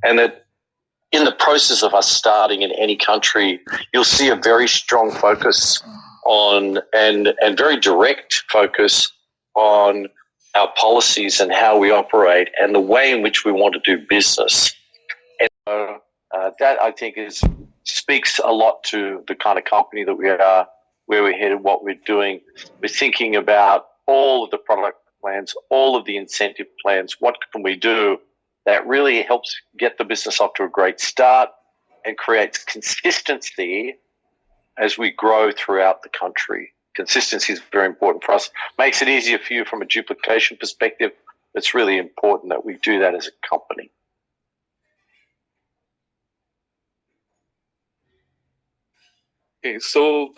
and that in the process of us starting in any country, you'll see a very strong focus on and very direct focus on our policies and how we operate and the way in which we want to do business. And so that I think speaks a lot to the kind of company that we are, where we're headed, what we're doing. We're thinking about all of the product plans, all of the incentive plans. What can we do that really helps get the business off to a great start and creates consistency as we grow throughout the country. Consistency is very important for us. Makes it easier for you from a duplication perspective. It's really important that we do that as a company. Okay, so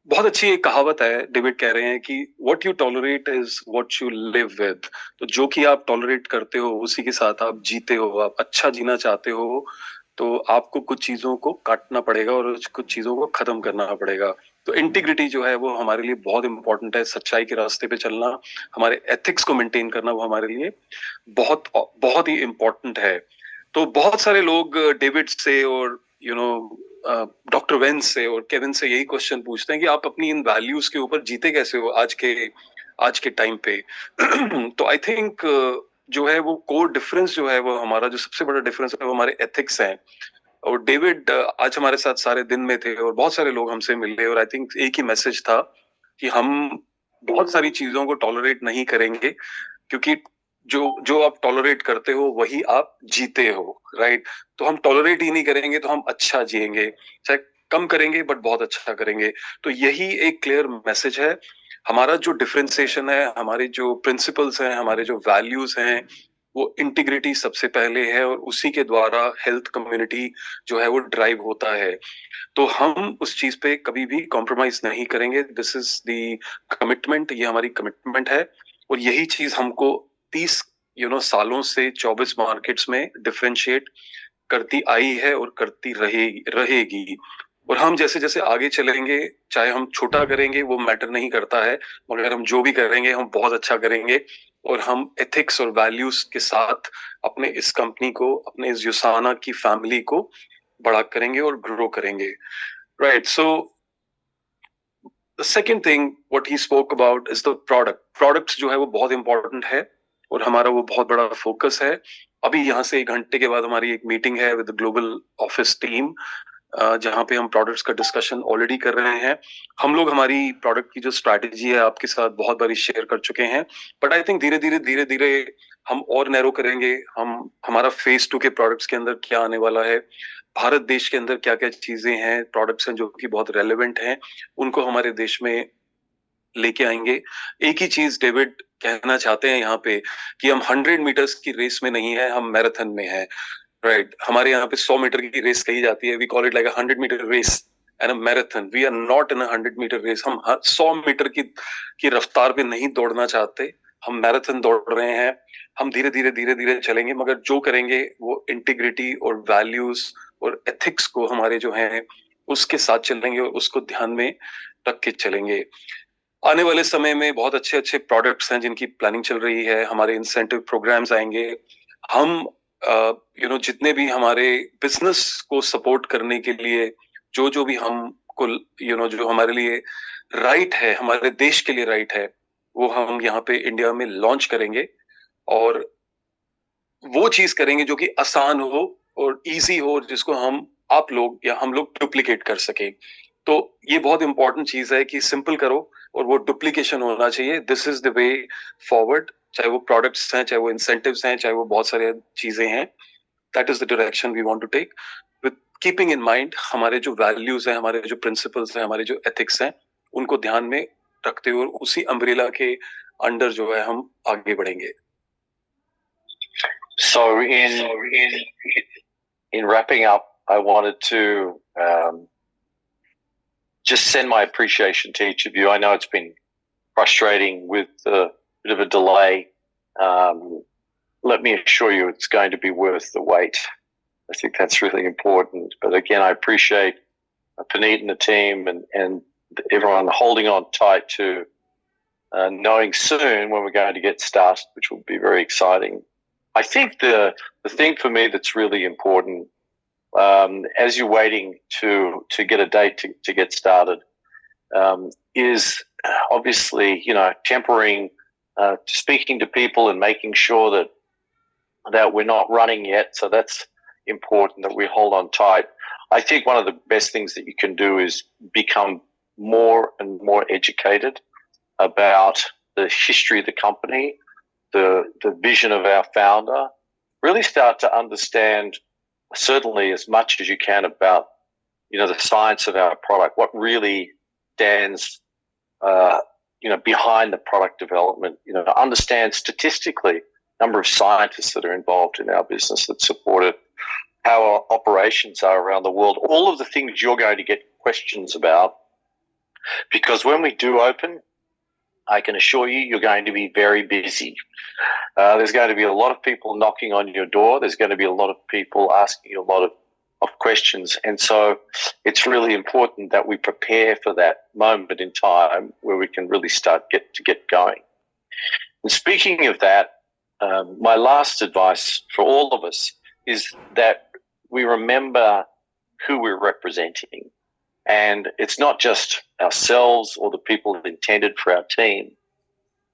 बहुत अच्छी एक कहावत है, David कह रहे हैं कि what you tolerate is what you live with. तो जो कि आप टॉलरेट करते हो उसी के साथ आप जीते हो. आप अच्छा जीना चाहते हो तो आपको कुछ चीजों को काटना पड़ेगा और कुछ चीजों को खत्म करना पड़ेगा. तो इंटीग्रिटी जो है वो हमारे लिए बहुत इंपॉर्टेंट है. सच्चाई के रास्ते पे चलना, हमारे एथिक्स को मेंटेन करना, वो हमारे लिए बहुत बहुत ही इंपॉर्टेंट है. तो बहुत सारे लोग डेविड से और डॉक्टर वेंस से और केविन से यही क्वेश्चन पूछते हैं कि आप अपनी इन वैल्यूज के ऊपर जीते कैसे हो आज के टाइम पे. तो आई थिंक जो है वो कोर डिफरेंस जो है वो हमारा जो सबसे बड़ा डिफरेंस है वो हमारे एथिक्स हैं. और डेविड आज हमारे साथ सारे दिन में थे और बहुत सारे लोग हमसे मिले और आई थिंक एक ही मैसेज था कि हम बहुत सारी चीजों को टॉलरेट नहीं करेंगे क्योंकि जो आप टॉलरेट करते हो वही आप जीते हो, राइट. तो हम टॉलरेट ही नहीं करेंगे तो हम अच्छा जिएंगे, चाहे कम करेंगे बट बहुत अच्छा करेंगे. तो यही एक क्लियर मैसेज है. हमारा जो डिफरेंशिएशन है, हमारे जो प्रिंसिपल्स हैं, हमारे जो वैल्यूज हैं, वो इंटीग्रिटी सबसे पहले है और उसी के द्वारा हेल्थ कम्युनिटी जो है वो ड्राइव होता है. तो हम उस चीज पे कभी भी कॉम्प्रोमाइज नहीं करेंगे. दिस इज द कमिटमेंट, ये हमारी कमिटमेंट है और यही चीज हमको 30 सालों से 24 मार्केट्स में डिफरेंशिएट करती आई है और करती रहेगी. और हम जैसे जैसे आगे चलेंगे, चाहे हम छोटा करेंगे वो मैटर नहीं करता है, मगर हम जो भी करेंगे हम बहुत अच्छा करेंगे और हम एथिक्स और वैल्यूज के साथ अपने इस कंपनी को, अपने इस यूसाना की फैमिली को बड़ा करेंगे और ग्रो करेंगे, right. So the second thing what he spoke about is the products जो है वो बहुत इंपॉर्टेंट है और हमारा वो बहुत बड़ा फोकस है. अभी यहाँ से 1 घंटे के बाद हमारी एक मीटिंग है विद ग्लोबल ऑफिस टीम जहाँ पे हम प्रोडक्ट्स का डिस्कशन ऑलरेडी कर रहे हैं. हम लोग हमारी प्रोडक्ट की जो स्ट्रैटेजी है आपके साथ बहुत बारी शेयर कर चुके हैं, बट आई थिंक धीरे धीरे हम और नैरो करेंगे. हमारा फेज 2 के प्रोडक्ट्स के अंदर क्या आने वाला है, भारत देश के अंदर क्या क्या चीजें हैं, प्रोडक्ट्स हैं जो कि बहुत रेलेवेंट हैं, उनको हमारे देश में लेके आएंगे. एक ही चीज डेविड कहना चाहते हैं यहाँ पे कि हम 100 मीटर्स की रेस में नहीं है, हम मैराथन में है, राइट. हमारे यहाँ पे 100 मीटर की रेस कही जाती है. We call it like a 100 metre race and a marathon. We are not in a 100 metre race. हम 100 मीटर की रफ्तार पे नहीं दौड़ना चाहते, हम मैराथन दौड़ रहे हैं. हम धीरे धीरे चलेंगे, मगर जो करेंगे वो इंटीग्रिटी और वैल्यूज और एथिक्स को हमारे जो है उसके साथ चलेंगे और उसको ध्यान में रख के चलेंगे. आने वाले समय में बहुत अच्छे प्रोडक्ट्स हैं जिनकी प्लानिंग चल रही है. हमारे इंसेंटिव प्रोग्राम्स आएंगे. हम जितने भी हमारे बिजनेस को सपोर्ट करने के लिए जो भी हमको जो हमारे लिए राइट है, हमारे देश के लिए राइट है, वो हम यहाँ पे इंडिया में लॉन्च करेंगे और वो चीज करेंगे जो कि आसान हो और इजी हो, जिसको आप लोग या हम लोग डुप्लीकेट कर सके. तो ये बहुत इंपॉर्टेंट चीज है कि सिंपल करो और वो डुप्लीकेशन होना चाहिए. This is the way forward. चाहे वो प्रोडक्ट्स हैं, चाहे वो इंसेंटिव्स हैं, चाहे वो बहुत सारी चीजें हैं. That is the direction we want to take with keeping in mind हमारे जो वैल्यूज हैं, हमारे जो प्रिंसिपल्स हैं, हमारे जो एथिक्स हैं, उनको ध्यान में रखते हुए उसी अम्ब्रेला के अंडर जो है हम आगे बढ़ेंगे. So in wrapping up, I wanted to just send my appreciation to each of you. I know it's been frustrating with a bit of a delay. Let me assure you it's going to be worth the wait. I think that's really important. But again, I appreciate Puneet and the team and everyone holding on tight to knowing soon when we're going to get started, which will be very exciting. I think the thing for me that's really important, as you're waiting to get a date to get started, is obviously, tempering, speaking to people and making sure that we're not running yet. So that's important, that we hold on tight. I think one of the best things that you can do is become more and more educated about the history of the company, the vision of our founder. Really start to understand, certainly as much as you can, about the science of our product, what really stands behind the product development. To understand statistically number of scientists that are involved in our business that support it, how our operations are around the world, all of the things you're going to get questions about. Because when we do open, I can assure you, you're going to be very busy. There's going to be a lot of people knocking on your door. There's going to be a lot of people asking you a lot of questions. And so it's really important that we prepare for that moment in time where we can really start to get going. And speaking of that, my last advice for all of us is that we remember who we're representing. And it's not just ourselves or the people intended for our team,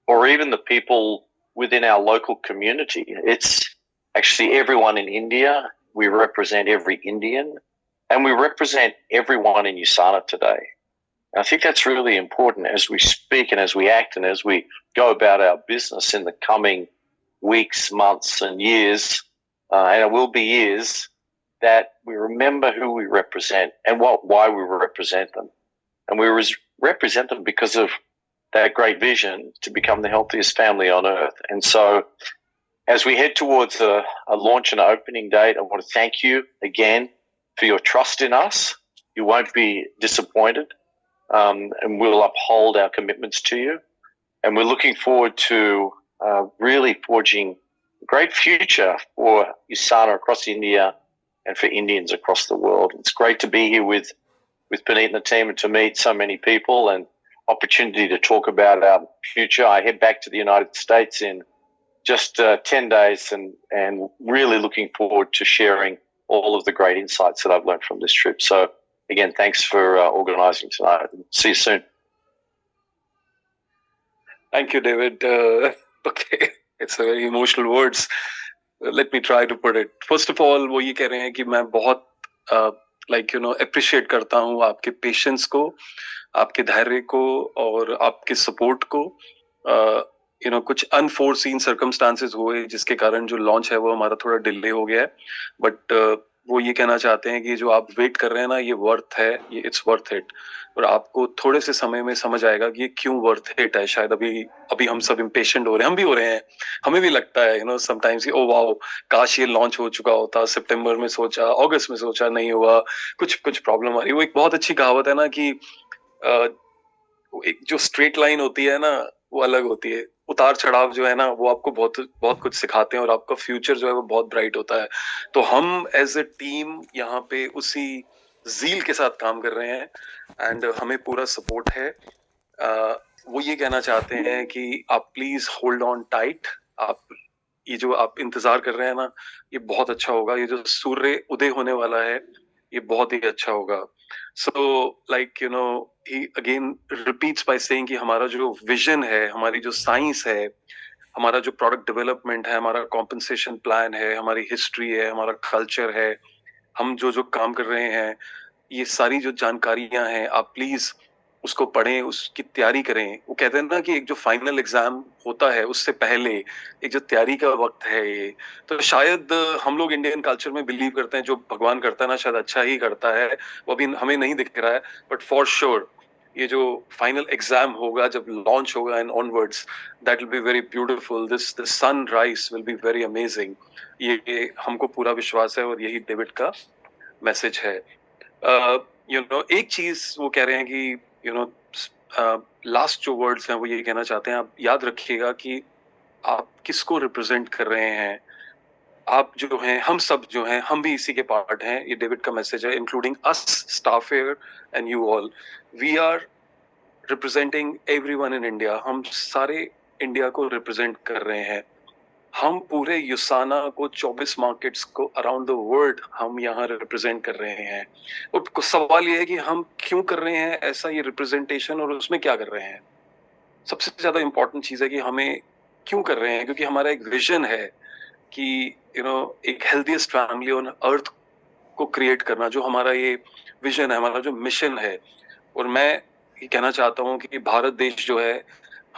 or even the people within our local community. It's actually everyone in India. We represent every Indian, and we represent everyone in USANA today. And I think that's really important as we speak and as we act and as we go about our business in the coming weeks, months, and years, and it will be years, that we remember who we represent and why we represent them. And we represent them because of that great vision to become the healthiest family on earth. And so as we head towards a launch and opening date, I want to thank you again for your trust in us. You won't be disappointed, and we'll uphold our commitments to you. And we're looking forward to really forging a great future for USANA across India and for Indians across the world. It's great to be here with Puneet and the team and to meet so many people and opportunity to talk about our future. I head back to the United States in just 10 days and really looking forward to sharing all of the great insights that I've learned from this trip. So again, thanks for organizing tonight. See you soon. Thank you, David. Okay, it's a very emotional words. Let me try to put it. First of all, वो ये कह रहे हैं कि मैं बहुत appreciate करता हूँ आपके patience को, आपके धैर्य को और आपके support को. कुछ unforeseen circumstances हुए जिसके कारण जो launch है वो हमारा थोड़ा delay हो गया है. But वो ये कहना चाहते हैं कि जो आप वेट कर रहे हैं ना, ये वर्थ है, ये इट्स वर्थ इट. और आपको थोड़े से समय में समझ आएगा कि ये क्यों वर्थ इट है. शायद अभी हम सब इम्पेशेंट हो रहे हैं, हम भी हो रहे हैं, हमें भी लगता है समटाइम्स ओ वाओ, काश ये लॉन्च हो चुका होता. सितंबर में सोचा, अगस्त में सोचा, नहीं हुआ, कुछ प्रॉब्लम आ रही. वो एक बहुत अच्छी कहावत है ना कि एक जो स्ट्रेट लाइन होती है ना, वो अलग होती है. उतार चढ़ाव जो है ना, वो आपको बहुत कुछ सिखाते हैं और आपका फ्यूचर जो है वो बहुत ब्राइट होता है. तो हम एज ए टीम यहाँ पे उसी ज़ील के साथ काम कर रहे हैं एंड हमें पूरा सपोर्ट है. वो ये कहना चाहते हैं कि आप प्लीज होल्ड ऑन टाइट. ये जो आप इंतजार कर रहे हैं ना, ये बहुत अच्छा होगा. ये जो सूर्य उदय होने वाला है, ये बहुत ही अच्छा होगा. So he again repeats by saying कि हमारा जो विजन है, हमारी जो साइंस है, हमारा जो प्रोडक्ट डेवलपमेंट है, हमारा कॉम्पनसेशन प्लान है, हमारी हिस्ट्री है, हमारा कल्चर है, हम जो काम कर रहे हैं, ये सारी जो जानकारियां हैं, आप प्लीज उसको पढ़ें, उसकी तैयारी करें. वो कहते हैं ना कि एक जो फाइनल एग्जाम होता है उससे पहले एक जो तैयारी का वक्त है, ये तो शायद हम लोग इंडियन कल्चर में बिलीव करते हैं जो भगवान करता है ना, शायद अच्छा ही करता है. वो अभी हमें नहीं दिख रहा है, बट फॉर श्योर ये जो फाइनल एग्जाम होगा, जब लॉन्च होगा and onwards, that will be very beautiful. The sunrise will be very amazing. ये हमको पूरा विश्वास है और यही डेविड का मैसेज है. एक चीज वो कह रहे हैं कि लास्ट जो वर्ड्स हैं वो ये कहना चाहते हैं, आप याद रखिएगा कि आप किसको रिप्रेजेंट कर रहे हैं. आप जो हैं, हम सब जो हैं, हम भी इसी के पार्ट हैं. ये डेविड का मैसेज है, including us staff here and you all. We are representing everyone in India. हम सारे इंडिया को रिप्रेजेंट कर रहे हैं. हम पूरे यूसाना को 24 मार्केट्स को अराउंड द वर्ल्ड हम यहाँ रिप्रेजेंट कर रहे हैं। और सवाल ये है कि हम क्यों कर रहे हैं ऐसा ये रिप्रेजेंटेशन, और उसमें क्या कर रहे हैं। सबसे ज्यादा इंपॉर्टेंट चीज है कि हमें क्यों कर रहे हैं, क्योंकि हमारा एक विजन है कि एक हेल्दीएस्ट फैमिली ऑन अर्थ को क्रिएट करना, जो हमारा ये विजन है, हमारा जो मिशन है। और मैं ये कहना चाहता हूँ कि भारत देश जो है,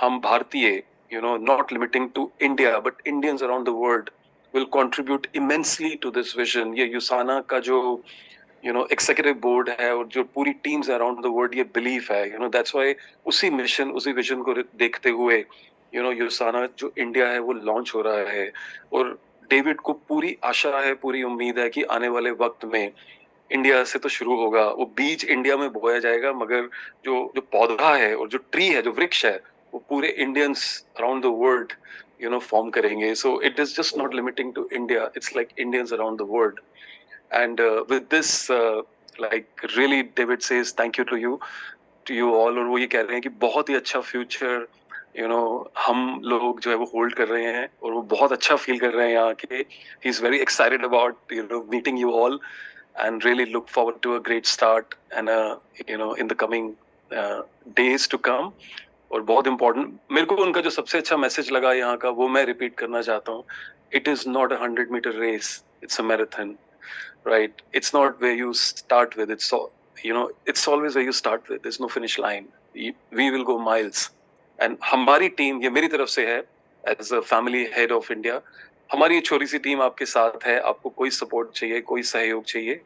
हम भारतीय not limiting to India but Indians around the world will contribute immensely to this vision। ये यूसाना का जो एग्जीक्यूटिव बोर्ड है और जो पूरी टीम्स अराउंड द वर्ल्ड ये बिलीफ है, दैट्स व्हाई उसी मिशन उसी विजन को देखते हुए यूसाना जो इंडिया है वो लॉन्च हो रहा है। और डेविड को पूरी आशा है, पूरी उम्मीद है कि आने वाले वक्त में इंडिया से तो शुरू होगा, वो बीज इंडिया में बोया जाएगा, मगर जो जो पौधा है और जो ट्री है, जो वृक्ष है, वो पूरे Indians around the world form करेंगे। So it is just not limiting to India, it's like Indians around the world. And with this, like really, David says thank you to you all। और वो ये कह रहे हैं कि बहुत ही अच्छा फ्यूचर हम लोग जो है वो होल्ड कर रहे हैं, और वो बहुत अच्छा फील कर रहे हैं यहाँ के। He is very excited about meeting you all, and really look forward to a great start and in the coming days to come। और बहुत इम्पोर्टेंट मेरे को उनका जो सबसे अच्छा मैसेज लगा यहाँ का, वो मैं रिपीट करना चाहता हूँ। It is not 100 metre race, it's a marathon, right? It's not where you start with, it's always where you start with, there's no finish line। we will go miles। and हमारी team, ये मेरी तरफ से है as a family head of India, हमारी ये छोटी सी team आपके साथ है। आपको कोई सपोर्ट चाहिए, कोई सहयोग चाहिए,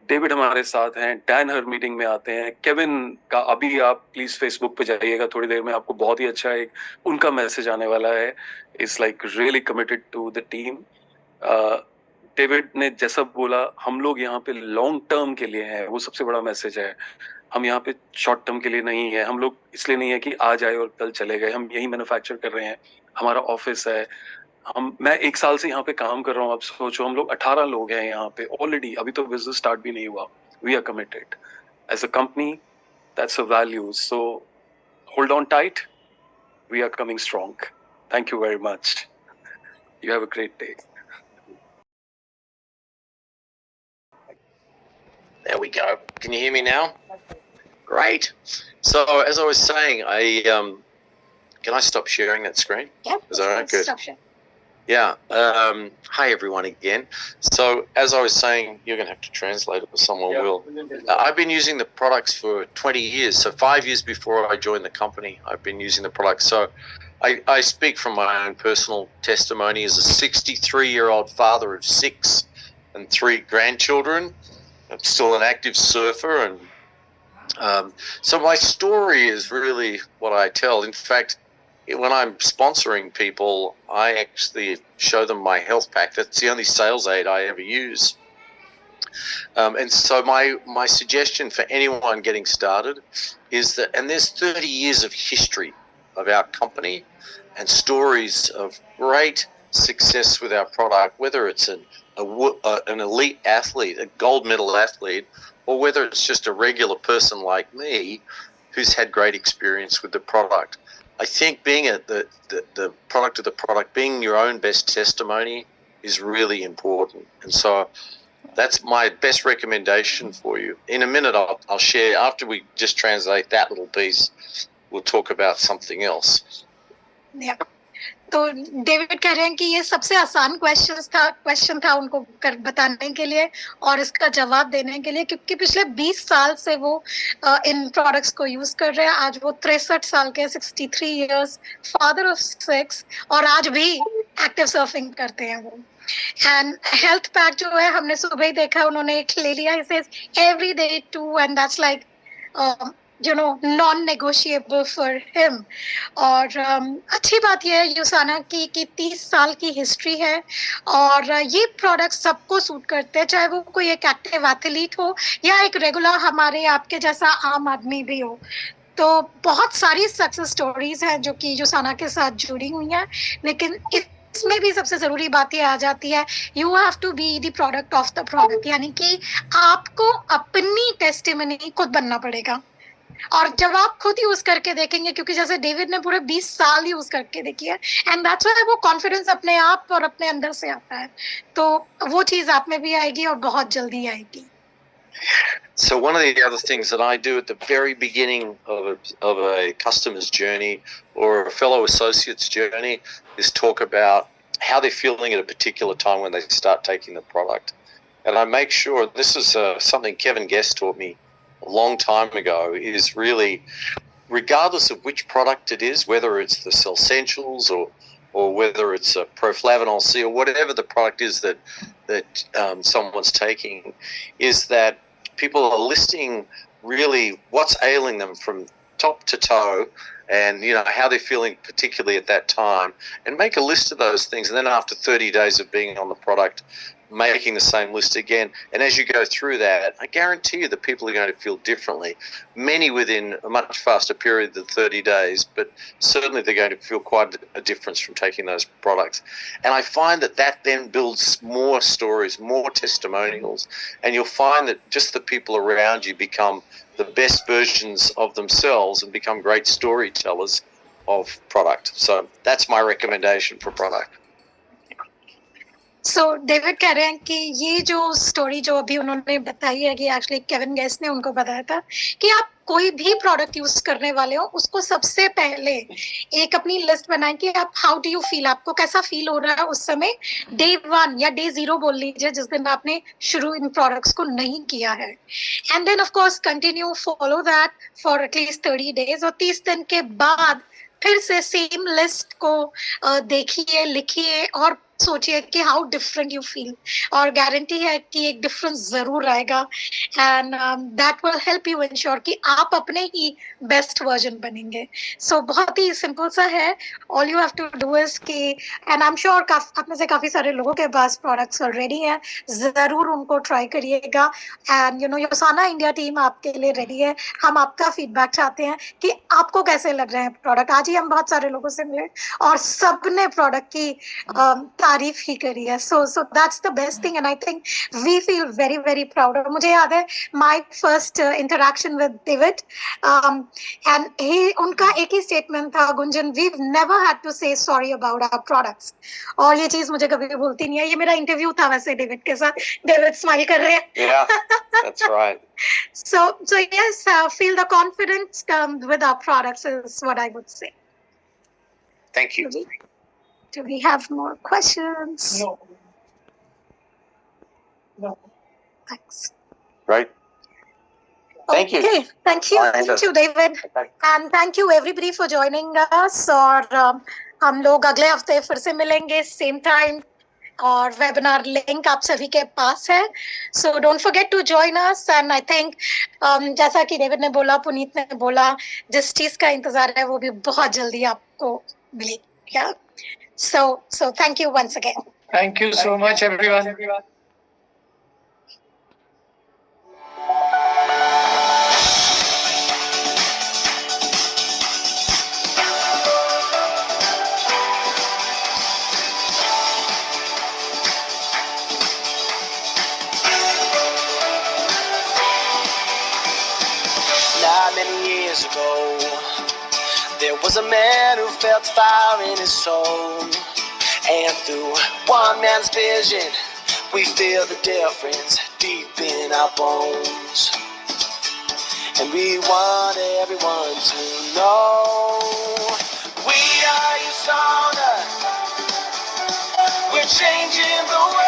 डेविड हमारे साथ हैं, डैन हर मीटिंग में आते हैं, केविन का अभी आप प्लीज फेसबुक पे जाइएगा, थोड़ी देर में आपको बहुत ही अच्छा एक उनका मैसेज आने वाला है। It's like really committed to the team. David ने जैसा बोला, हम लोग यहाँ पे लॉन्ग टर्म के लिए हैं, वो सबसे बड़ा मैसेज है। हम यहाँ पे शॉर्ट टर्म के लिए नहीं है। हम लोग इसलिए नहीं है कि आज आए और कल चले गए। हम यही मैन्युफैक्चर कर रहे हैं, हमारा ऑफिस है। मैं 1 साल से यहाँ पे काम कर रहा हूँ। आप सोचो, हम लोग 18 लोग हैं यहाँ पे ऑलरेडी, अभी तो बिजनेस स्टार्ट भी नहीं हुआ। We are committed as a company, that's a value. So hold on tight, we are coming strong. Thank you very much, you have a great day. There we go. Can you hear me now? Great. So, as I was saying, can I stop sharing that screen? Yeah. Is that right? Good. Stop sharing. Yeah. Hi, everyone, again. So, as I was saying, you're going to have to translate it, or someone will. I've been using the products for 20 years. So, 5 years before I joined the company, I've been using the products. So, I speak from my own personal testimony as a 63-year-old father of 6 and 3 grandchildren. I'm still an active surfer, and so my story is really what I tell. In fact, when I'm sponsoring people, I actually show them my health pack. That's the only sales aid I ever use. And so my suggestion for anyone getting started is that, and there's 30 years of history of our company and stories of great success with our product, whether it's an elite athlete, a gold medal athlete, or whether it's just a regular person like me who's had great experience with the product. I think being the product of the product, being your own best testimony is really important. And so that's my best recommendation for you. In a minute, I'll share, after we just translate that little piece, we'll talk about something else. Yeah. तो David कह रहे हैं कि ये सबसे आसान question था उनको बताने के लिए और इसका जवाब देने के लिए, क्योंकि पिछले 20 साल से वो इन प्रोडक्ट्स को यूज कर रहे हैं। आज वो 63 साल के, 63 इयर्स, फादर ऑफ 6, और आज भी एक्टिव सर्फिंग करते हैं वो। एंड हेल्थ पैक जो है, हमने सुबह ही देखा, उन्होंने एक ले लिया, he says every day 2, and that's like non-negotiable for him। और अच्छी बात यह है यूसाना की कि 30 साल की हिस्ट्री है, और ये प्रोडक्ट सबको सूट करते हैं, चाहे वो कोई एक एक्टिव एथलीट हो या एक रेगुलर हमारे आपके जैसा आम आदमी भी हो। तो बहुत सारी सक्सेस स्टोरीज हैं जो कि यूसाना के साथ जुड़ी हुई हैं, लेकिन इसमें भी सबसे जरूरी बात ये आ जाती है, you have to be the product of the product, यानी कि आपको अपनी टेस्टिमनी खुद बनना पड़ेगा। और जब आप खुद यूज करके देखेंगे, क्योंकि जैसे डेविड ने पूरे 20 साल यूज करके देखी है, एंड दैट्स व्हाई वो कॉन्फिडेंस अपने आप और अपने अंदर से आता है, तो वो चीज आप में भी आएगी और बहुत जल्दी आएगी. So one of the other things that I do at the very beginning of a customer's journey or a fellow associate's journey is talk about how they're feeling at a particular time when they start taking the product. And I make sure, this is something Kevin Guest taught me a long time ago, is really, regardless of which product it is, whether it's the Cellsentials or whether it's a Proflavanol C or whatever the product is that someone's taking, is that people are listing really what's ailing them from top to toe, and how they're feeling particularly at that time, and make a list of those things. And then after 30 days of being on the product, making the same list again. And as you go through that, I guarantee you that people are going to feel differently, many within a much faster period than 30 days, but certainly they're going to feel quite a difference from taking those products. And I find that then builds more stories, more testimonials, and you'll find that just the people around you become the best versions of themselves and become great storytellers of product. So that's my recommendation for product. So David कह रहे हैं कि ये जो story जो अभी उन्होंने बताई है कि एक्चुअली केविन गेस्ट ने उनको बताया था कि आप कोई भी प्रोडक्ट यूज करने वाले हो, उसको सबसे पहले एक अपनी लिस्ट बनाएं कि आप हाउ डू यू फील, आपको कैसा फील हो रहा है उस समय, डे 1 या डे 0 बोल लीजिए, जिस दिन आपने शुरू इन प्रोडक्ट्स को नहीं किया है. And then of course continue follow that for at least 30 days, और 30 दिन के बाद फिर से सेम लिस्ट को देखिए, लिखिए और सोचिए कि हाउ डिफरेंट यू फील, और गारंटी है कि एक डिफरेंस जरूर आएगा. And that will help you ensure कि आप अपने ही बेस्ट वर्जन बनेंगे. सो बहुत ही सिंपल सा है. All you have to do is कि, एंड आई एम श्योर आप में से काफी सारे लोगों के पास प्रोडक्ट्स ऑलरेडी हैं, जरूर उनको ट्राई करिएगा. एंड यूसाना इंडिया टीम आपके लिए रेडी है. हम आपका फीडबैक चाहते हैं कि आपको कैसे लग रहे हैं प्रोडक्ट. आज ही हम बहुत सारे लोगों से मिले और सबने प्रोडक्ट की तारीफ ही करी है. So that's the best thing, and I think we feel very very proud. मुझे याद है my first interaction with David, एंड उनका एक ही स्टेटमेंट था, Gunjan, we never had to say sorry about our products. और ये चीज मुझे कभी भूलती नहीं है. ये मेरा इंटरव्यू था वैसे डेविड के साथ. डेविड स्माइल कर रहे हैं. Yeah, that's right. So yes, feel the confidence with our products is what I would say. Thank you. Do we have more questions? No. Thanks. Right. Thank you. Okay, thank you. Thank you, David. And thank you everybody for joining us. और हम लोग अगले हफ्ते फिर से मिलेंगे same time, और webinar link आप सभी के पास है. So don't forget to join us. And I think जैसा कि डेविड ने बोला, पुनीत ने बोला, जिस चीज का इंतजार है वो भी बहुत जल्दी आपको मिलेगी. So thank you once again. Thank you so much, everyone. Not many years ago, there was a man who felt fire in his soul. And through one man's vision, we feel the difference deep in our bones. And we want everyone to know we are Usana. We're changing the world.